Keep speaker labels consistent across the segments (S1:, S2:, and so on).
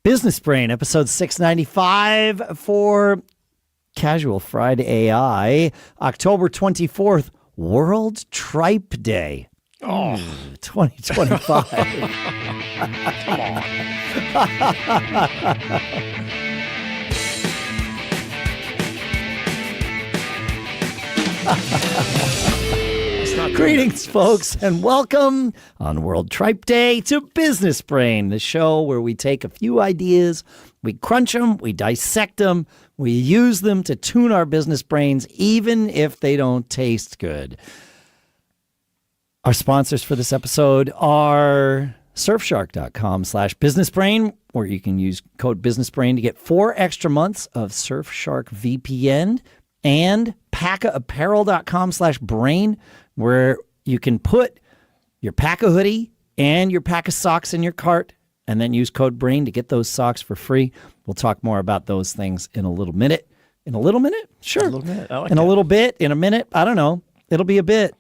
S1: Business Brain, episode 695 for Casual FridAI, October 24th, World Tripe Day.
S2: Oh,
S1: 2025.
S2: come on.
S1: Greetings, folks, and welcome on World Tripe Day to Business Brain, the show where we take a few ideas, we crunch them, we dissect them, we use them to tune our business brains, even if they don't taste good. Our sponsors for this episode are surfshark.com/businessbrain, where you can use code businessbrain to get 4 extra months of Surfshark VPN, and PAKAapparel.com/brain, where you can put your PAKA hoodie and your PAKA socks in your cart and then use code BRAIN to get those socks for free. We'll talk more about those things in a little minute. In a little minute? Sure.
S2: A little minute. I like
S1: in
S2: that.
S1: a little bit, in a minute. I don't know. It'll be a bit.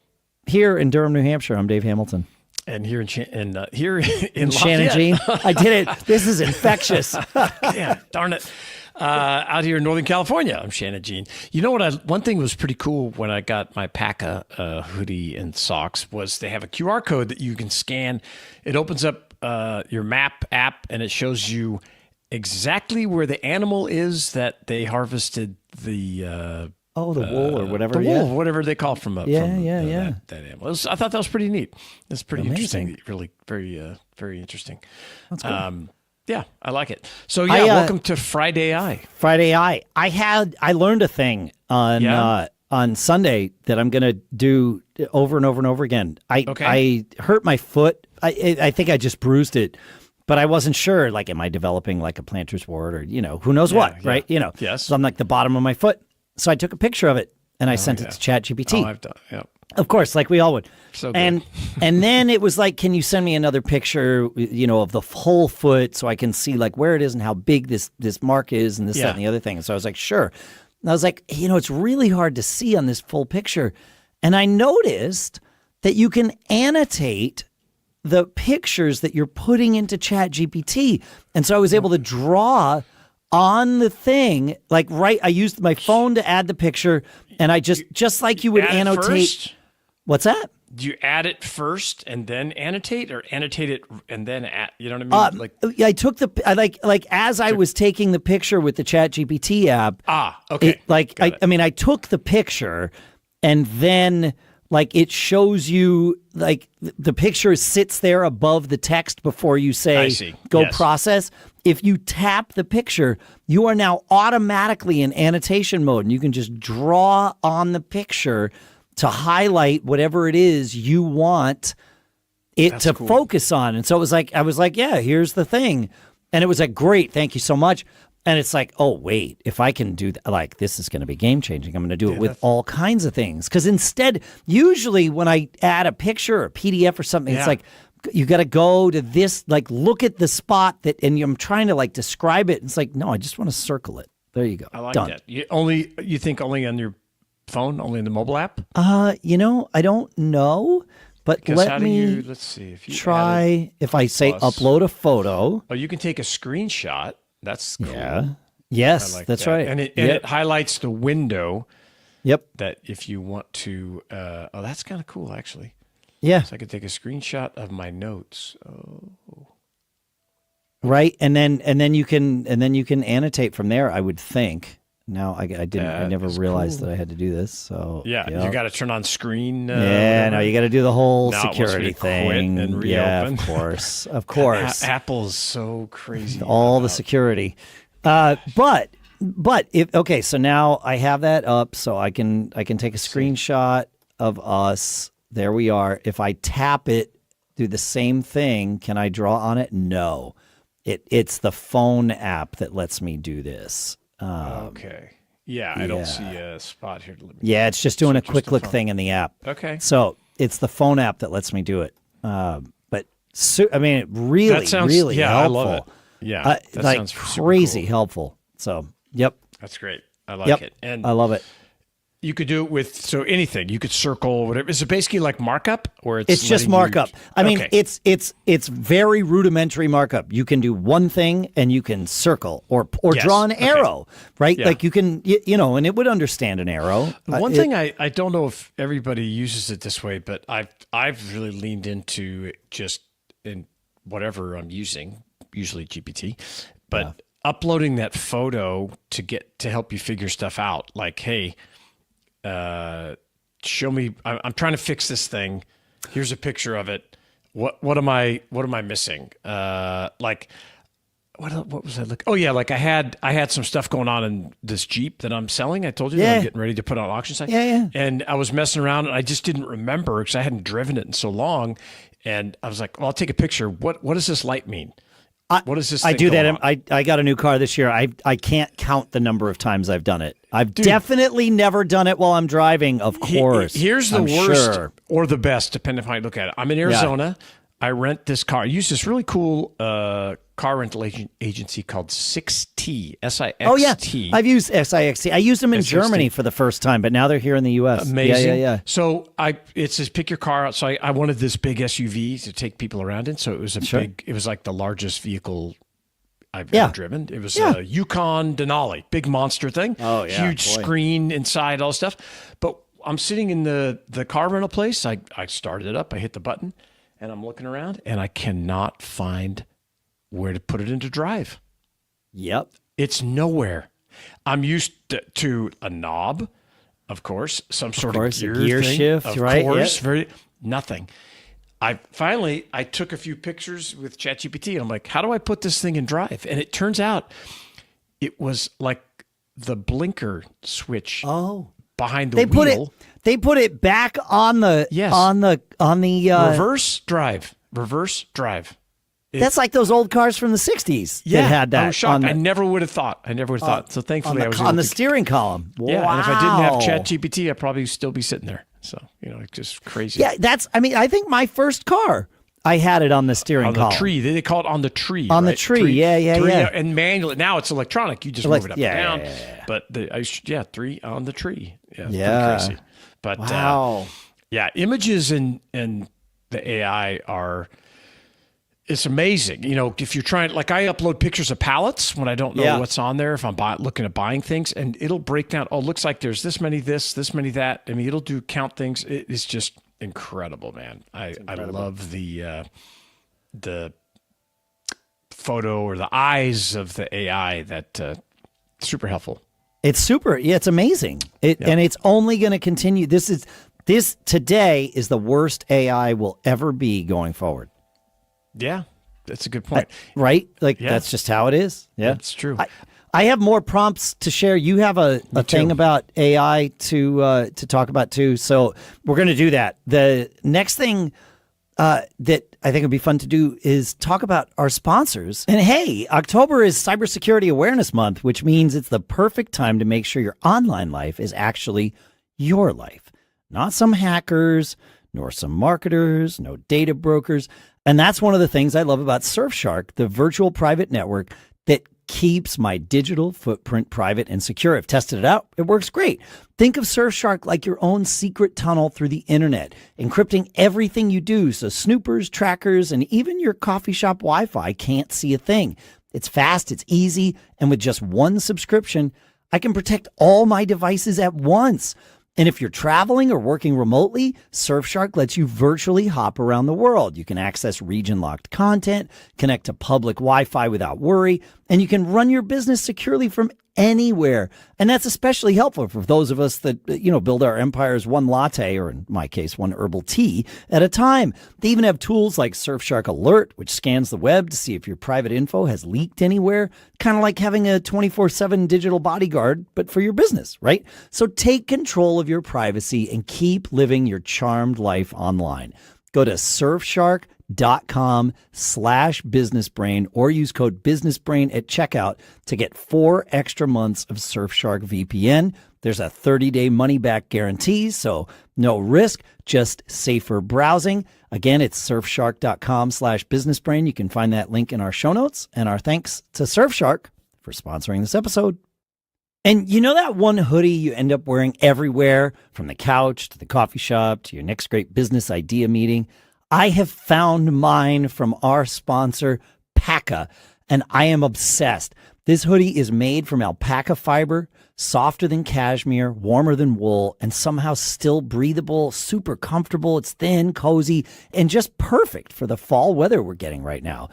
S1: Here in Durham, New Hampshire, I'm Dave Hamilton.
S2: And here in Shannon
S1: G. I did it. This is infectious.
S2: Yeah, darn it. Out here in Northern California, I'm Shannon Jean. You know what? One thing was pretty cool when I got my PAKA hoodie and socks was they have a QR code that you can scan. It opens up your map app and it shows you exactly where the animal is that they harvested the
S1: the wool or whatever.
S2: The wool, whatever they call from that animal. I thought that was pretty neat. That's pretty interesting. Really, very interesting.
S1: That's cool.
S2: Yeah, I like it. So welcome to FridayAI.
S1: FridayAI. I learned a thing on Sunday that I'm going to do over and over and over again. I hurt my foot. I think I just bruised it, but I wasn't sure. Like, am I developing like a plantar's wart or who knows what? Right?
S2: Yes.
S1: So I'm like the bottom of my foot. So I took a picture of it and I sent it to ChatGPT.
S2: Oh, I've done. Yeah.
S1: Of course, like we all would.
S2: So good.
S1: And then it was like, can you send me another picture, of the whole foot so I can see like where it is and how big this mark is and this, that, and the other thing. And so I was like, sure. And I was like, it's really hard to see on this full picture. And I noticed that you can annotate the pictures that you're putting into ChatGPT. And so I was able to draw on the thing, I used my phone to add the picture, and I just like you would annotate.
S2: First?
S1: What's that?
S2: Do you add it first and then annotate, or annotate it and then add? You know what I mean?
S1: I took as I was taking the picture with the ChatGPT app.
S2: Okay.
S1: I took the picture, and then it shows you the picture sits there above the text before you say go process. If you tap the picture, you are now automatically in annotation mode, and you can just draw on the picture to highlight whatever it is you want it to focus on. And so it was I was like, yeah, here's the thing. And it was like, great, thank you so much. And it's like, oh, wait, if I can do that, this is going to be game changing. I'm going to do it with all kinds of things. Because instead, usually when I add a picture or a PDF or something, it's like, you got to go to this, look at the spot and I'm trying to describe it. It's like, no, I just want to circle it. There you go.
S2: I like
S1: Done.
S2: that. You think only on your phone, only in the mobile app?
S1: I don't know, but let's
S2: see. If you
S1: try, if I say upload a photo.
S2: Oh, you can take a screenshot. That's cool.
S1: Yeah. Yes, that's right.
S2: And it highlights the window.
S1: Yep.
S2: That if you want to, that's kind of cool, actually.
S1: Yeah.
S2: So I could take a screenshot of my notes. Oh.
S1: Right, and then you can annotate from there, I would think. Now I never realized that I had to do this. So
S2: you got to turn on screen.
S1: You got to do the whole security thing.
S2: And reopen.
S1: Yeah, of course, of course.
S2: Apple's so crazy.
S1: All the security, but if so now I have that up, so I can take a screenshot of us. There we are. If I tap it, do the same thing. Can I draw on it? No. It's the phone app that lets me do this.
S2: Okay. Yeah, I don't see a spot here.
S1: It's just doing a quick look thing in the app.
S2: Okay.
S1: So it's the phone app that lets me do it. It really, really helpful.
S2: I love it. Yeah, that sounds
S1: crazy
S2: cool.
S1: helpful. So, yep.
S2: That's great. I like it. And
S1: I love it.
S2: You could do it with anything. You could circle whatever. Is it basically like markup, or
S1: it's just markup? I mean, it's very rudimentary markup. You can do one thing and you can circle or draw an arrow, right? Yeah. Like you can, and it would understand an arrow.
S2: One thing I don't know if everybody uses it this way, but I've really leaned into it just in whatever I'm using, usually GPT, but uploading that photo to help you figure stuff out. Like, hey, show me. I'm trying to fix this thing. Here's a picture of it. What am I missing? Like, what was I looking? Oh yeah, like I had some stuff going on in this Jeep that I'm selling. I told you that I'm getting ready to put on auction site.
S1: Yeah.
S2: And I was messing around and I just didn't remember because I hadn't driven it in so long. And I was like, well, I'll take a picture. What does this light mean? What is this?
S1: I do that. I got a new car this year. I can't count the number of times I've done it. I've definitely never done it while I'm driving. Of course.
S2: Here's the worst or the best, depending on how you look at it. I'm in Arizona. Yeah. I rent this car. I use this really cool car rental agency called 6T, S-I-X-T.
S1: Oh, yeah. I've used SIXT. I used them in Germany for the first time, but now they're here in the U.S.
S2: Amazing.
S1: Yeah.
S2: So it says pick your car out. So I wanted this big SUV to take people around in. So it was it was like the largest vehicle I've ever driven. It was a Yukon Denali, big monster thing.
S1: Oh, yeah.
S2: Huge screen inside, all this stuff. But I'm sitting in the car rental place. I started it up. I hit the button. And I'm looking around, and I cannot find where to put it into drive.
S1: Yep.
S2: It's nowhere. I'm used to a knob, of course, some sort of gear
S1: shift,
S2: of
S1: right?
S2: course, nothing. I took a few pictures with ChatGPT, and I'm like, how do I put this thing in drive? And it turns out it was like the blinker switch behind the wheel.
S1: They put it back on the
S2: reverse drive. That's
S1: like those old cars from the 60s that had that.
S2: I was shocked. I never would have thought. So thankfully I was
S1: on the steering column.
S2: Yeah, wow. And if I didn't have ChatGPT, I'd probably still be sitting there. So, it's just crazy.
S1: Yeah, I think my first car, I had it on the steering column.
S2: On the tree. They call it on the tree.
S1: On the tree. Yeah.
S2: And manually. Now it's electronic. You just move it up and down. Yeah. But 3 on the tree. Yeah. Pretty crazy. But
S1: wow.
S2: Images and the AI it's amazing. If you're trying, like I upload pictures of pallets when I don't know what's on there, if I'm looking at buying things, and it'll break down, it looks like there's this many this many that. I mean, it'll count things. It's just incredible, man. I love the photo or the eyes of the AI that super helpful.
S1: It's super. Yeah, it's amazing. And it's only going to continue. This today is the worst AI will ever be going forward.
S2: Yeah, that's a good point.
S1: Right? Like that's just how it is. Yeah,
S2: that's true.
S1: I have more prompts to share. You have a thing about AI to talk about too. So we're going to do that. The next thing that I think would be fun to do is talk about our sponsors. And hey, October is Cybersecurity Awareness Month, which means it's the perfect time to make sure your online life is actually your life, not some hackers, nor some marketers, no data brokers. And that's one of the things I love about Surfshark, the virtual private network that keeps my digital footprint private and secure. I've tested it out. It works great. Think of Surfshark like your own secret tunnel through the internet, encrypting everything you do so snoopers, trackers, and even your coffee shop Wi-Fi can't see a thing. It's fast, it's easy, and with just one subscription, I can protect all my devices at once. And if you're traveling or working remotely, Surfshark lets you virtually hop around the world. You can access region-locked content, connect to public Wi-Fi without worry, and you can run your business securely from anywhere. And that's especially helpful for those of us that, build our empires one latte, or in my case, one herbal tea at a time. They even have tools like Surfshark Alert, which scans the web to see if your private info has leaked anywhere. Kind of like having a 24/7 digital bodyguard, but for your business, right? So take control of your privacy and keep living your charmed life online. Go to surfshark.com/businessbrain or use code businessbrain at checkout to get 4 extra months of Surfshark VPN. There's a 30-day money-back guarantee, so no risk, just safer browsing. Again, it's surfshark.com/businessbrain. You can find that link in our show notes. And our thanks to Surfshark for sponsoring this episode. And you know that one hoodie you end up wearing everywhere, from the couch to the coffee shop to your next great business idea meeting? I have found mine from our sponsor, PAKA, and I am obsessed. This hoodie is made from alpaca fiber, softer than cashmere, warmer than wool, and somehow still breathable, super comfortable. It's thin, cozy, and just perfect for the fall weather we're getting right now.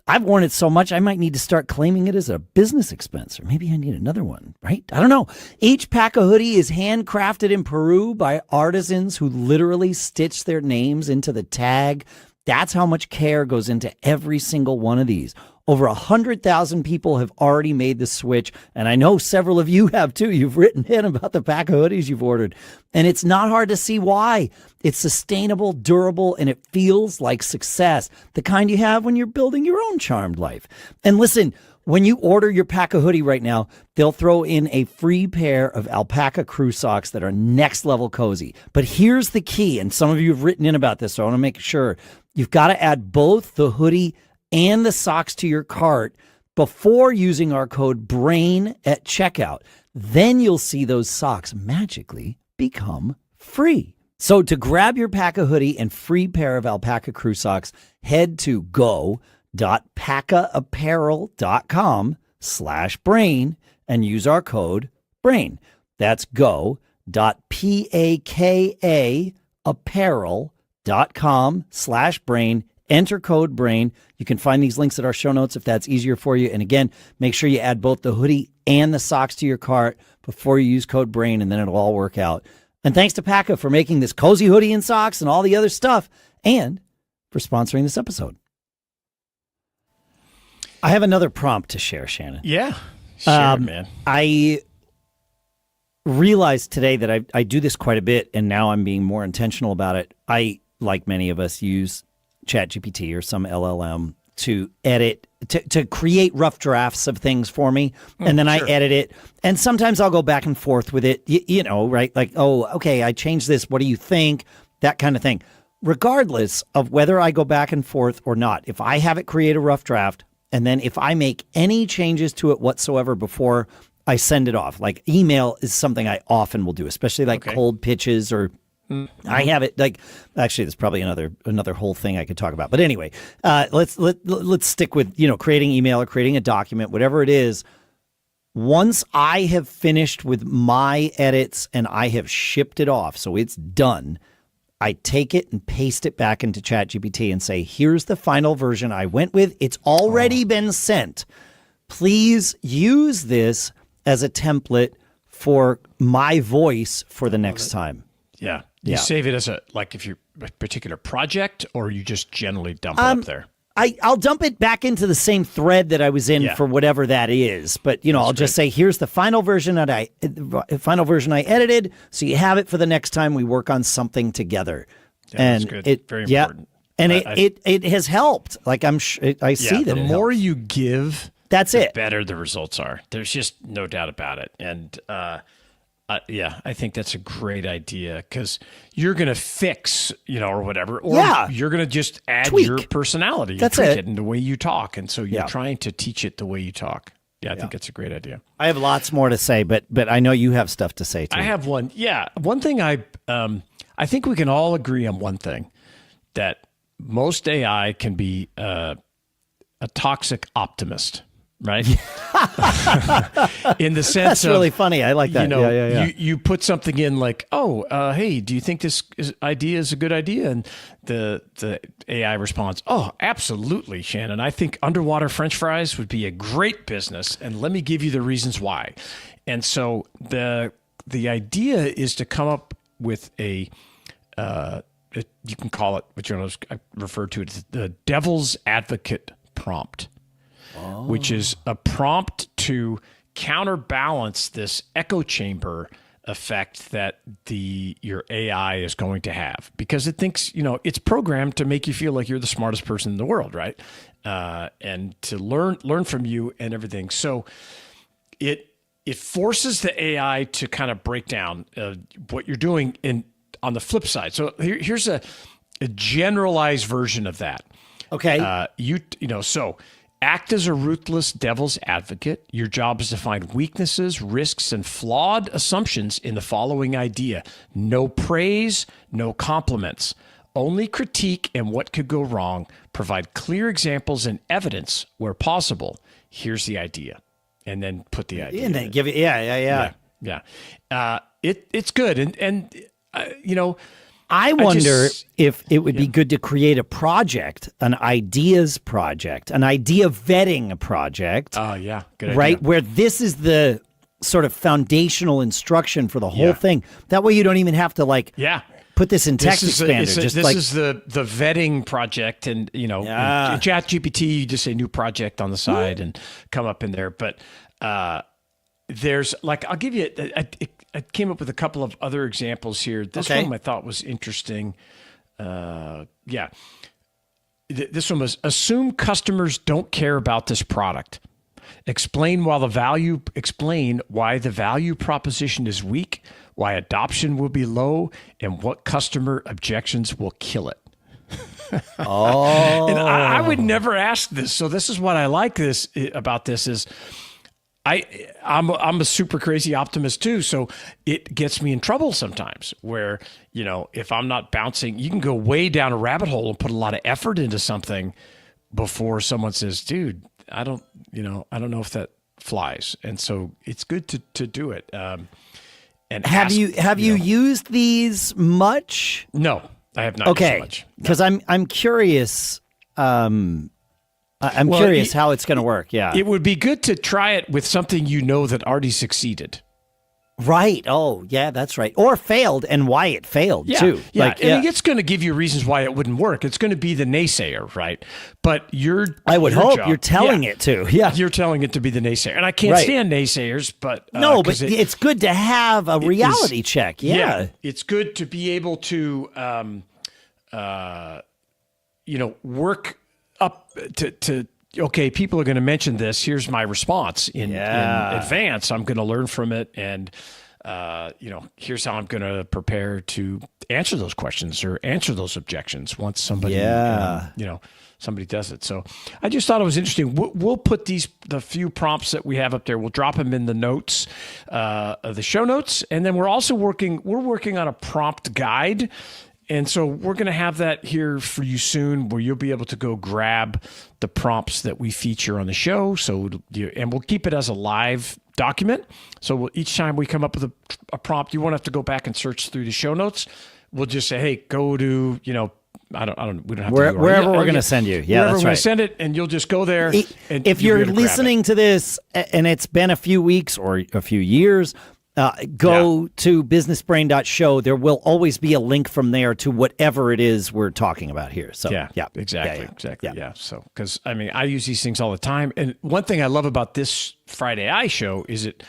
S1: I've worn it so much, I might need to start claiming it as a business expense, or maybe I need another one, right? I don't know. Each PAKA hoodie is handcrafted in Peru by artisans who literally stitch their names into the tag. That's how much care goes into every single one of these. Over 100,000 people have already made the switch, and I know several of you have too. You've written in about the PAKA hoodies you've ordered, and it's not hard to see why. It's sustainable, durable, and it feels like success, the kind you have when you're building your own charmed life. And listen, when you order your PAKA hoodie right now, they'll throw in a free pair of alpaca crew socks that are next level cozy. But here's the key, and some of you have written in about this, so I want to make sure. You've got to add both the hoodie and the socks to your cart before using our code BRAIN at checkout. Then you'll see those socks magically become free. So to grab your PAKA hoodie and free pair of alpaca crew socks, head to go.pakaapparel.com/brain and use our code BRAIN. That's go.pakaapparel.com/brain. Enter code BRAIN. You can find these links at our show notes if that's easier for you. And again, make sure you add both the hoodie and the socks to your cart before you use code BRAIN, and then it'll all work out. And thanks to PAKA for making this cozy hoodie and socks and all the other stuff, and for sponsoring this episode. I have another prompt to share, Shannon.
S2: Yeah, share it, man.
S1: I realized today that I do this quite a bit, and now I'm being more intentional about it. I, like many of us, use ChatGPT or some LLM to edit, to create rough drafts of things for me. And then I edit it. And sometimes I'll go back and forth with it, you know, right? Like, oh, okay, I changed this. What do you think? That kind of thing. Regardless of whether I go back and forth or not, if I have it create a rough draft, and then if I make any changes to it whatsoever before I send it off, like email is something I often will do, especially like cold pitches or I have it like, actually, there's probably another whole thing I could talk about. But anyway, let's stick with, you know, creating email or creating a document, whatever it is. Once I have finished with my edits and I have shipped it off, so it's done, I take it and paste it back into ChatGPT and say, here's the final version I went with. It's already been sent. Please use this as a template for my voice for the next time.
S2: Yeah. You save it as if you're a particular project, or you just generally dump it up there?
S1: I'll dump it back into the same thread that I was in for whatever that is. But, you know, I'll just say, here's the final version that I edited. So you have it for the next time we work on something together.
S2: Yeah, and that's good. Very important.
S1: And it has helped. Like I see that
S2: the more you give,
S1: the
S2: better the results are. There's just no doubt about it. And, I think that's a great idea, because you're going to fix, you know, or whatever, or you're going to just add your personality.
S1: That's it.
S2: And the way you talk. And so you're trying to teach it the way you talk. Yeah, I think that's a great idea.
S1: I have lots more to say, but I know you have stuff to say too.
S2: I have one. Yeah. One thing I think we can all agree on one thing, that most AI can be a toxic optimist. Right? In the sense
S1: that's really funny. I like that.
S2: You know, you put something in like, hey, do you think this idea is a good idea? And the AI responds, oh, absolutely, Shannon. I think underwater French fries would be a great business, and let me give you the reasons why. And so the idea is to come up with you can call it, what I refer to it as the devil's advocate prompt. Which is a prompt to counterbalance this echo chamber effect that your AI is going to have, because it thinks, you know, it's programmed to make you feel like you're the smartest person in the world, right? And to learn from you and everything. So it forces the AI to kind of break down what you're doing on the flip side. So here's a generalized version of that.
S1: Okay.
S2: So Act as a ruthless devil's advocate. Your job is to find weaknesses, risks, and flawed assumptions in the following idea. No praise, no compliments. Only critique and what could go wrong. Provide clear examples and evidence where possible. Here's the idea. And then put the idea.
S1: And then give it, yeah.
S2: It's good. And you know,
S1: I wonder if it would be good to create a project, an ideas project, an idea vetting project.
S2: Oh, yeah. Good idea.
S1: Right? Where this is the sort of foundational instruction for the whole thing. That way you don't even have to put this in text expander.
S2: This is the vetting project. And, you know, in ChatGPT, you just say new project on the side and come up in there. But there's I'll give you, I came up with a couple of other examples here. This one I thought was interesting. This one was assume customers don't care about this product. Explain why the value proposition is weak, why adoption will be low, and what customer objections will kill it. And I would never ask this. So this is what I like about this is I'm a super crazy optimist too, so it gets me in trouble sometimes where, you know, if I'm not bouncing, you can go way down a rabbit hole and put a lot of effort into something before someone says, dude, I don't know if that flies. And so it's good to do it. And
S1: have you used these much?
S2: No, I have not used so much.
S1: Because I'm curious. I'm curious how it's going to work. Yeah.
S2: It would be good to try it with something you know that already succeeded.
S1: Right. Oh, yeah, that's right. Or failed and why it failed too.
S2: Yeah. I mean, it's going to give you reasons why it wouldn't work. It's going to be the naysayer, right? But I would hope
S1: you're telling it to. Yeah.
S2: You're telling it to be the naysayer. And I can't stand naysayers, but
S1: no, but it's good to have a reality check. Yeah.
S2: It's good to be able to work up to okay, people are going to mention this. Here's my response in advance. I'm going to learn from it, and here's how I'm going to prepare to answer those questions or answer those objections once somebody somebody does it. So I just thought it was interesting. We'll put the few prompts that we have up there. We'll drop them in the notes, the show notes, and then we're also working on a prompt guide. And so we're going to have that here for you soon where you'll be able to go grab the prompts that we feature on the show. And we'll keep it as a live document. So each time we come up with a prompt, you won't have to go back and search through the show notes. We'll just say, hey, go to, we don't have to
S1: wherever we're going to send you. Yeah,
S2: wherever
S1: that's
S2: we're
S1: right.
S2: going to send it, and you'll just go there.
S1: If you're listening to this and it's been a few weeks or a few years, go to businessbrain.show. There will always be a link from there to whatever it is we're talking about here. So
S2: exactly. Yeah. So, because I mean, I use these things all the time. And one thing I love about this FridayAI show is it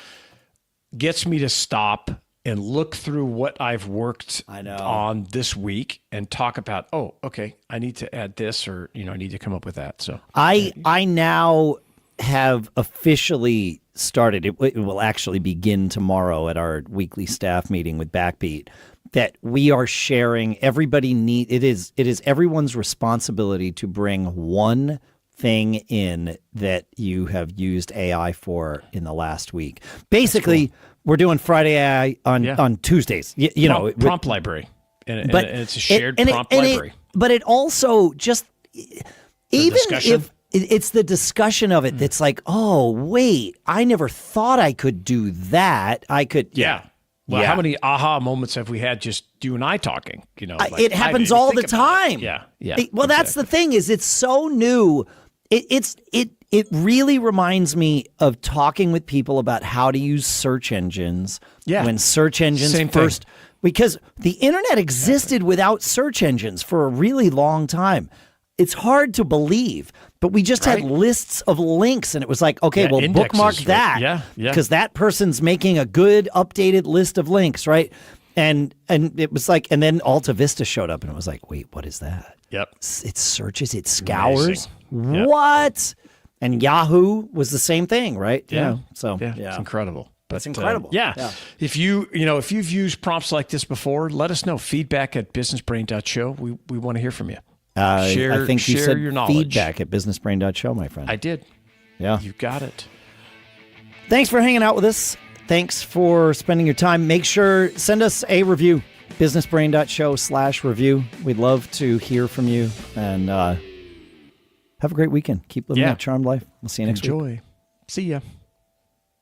S2: gets me to stop and look through what I've worked on this week and talk about, I need to add this, or, I need to come up with that. So
S1: I now have officially started. It will actually begin tomorrow at our weekly staff meeting with Backbeat, that we are sharing. It is everyone's responsibility to bring one thing in that you have used AI for in the last week. Basically, we're doing FridayAI on Tuesdays.
S2: Prompt library, and it's a shared prompt library.
S1: But it also just if it's the discussion of it that's like, oh, wait, I never thought I could do that. I could.
S2: Yeah. Well, how many aha moments have we had just you and I talking?
S1: It happens all the time.
S2: Yeah.
S1: Well, that's the thing is it's so new. It really reminds me of talking with people about how to use search engines when search engines first. Because the internet existed without search engines for a really long time. It's hard to believe, but we just had lists of links, and it was like, okay, well,
S2: indexes,
S1: bookmark that because that person's making a good updated list of links, right? And it was like, and then Alta Vista showed up, and it was like, wait, what is that?
S2: Yep,
S1: it searches, it scours. What? And Yahoo was the same thing, right?
S2: Yeah.
S1: It's
S2: incredible.
S1: That's incredible.
S2: If if you've used prompts like this before, let us know. Feedback at businessbrain.show. We want to hear from you.
S1: I think you said
S2: your knowledge.
S1: feedback at businessbrain.show, my friend.
S2: I did.
S1: Yeah.
S2: You got it.
S1: Thanks for hanging out with us. Thanks for spending your time. Make sure, send us a review, businessbrain.show/review. We'd love to hear from you. And have a great weekend. Keep living that charmed life. We'll see you next week.
S2: Enjoy. See ya.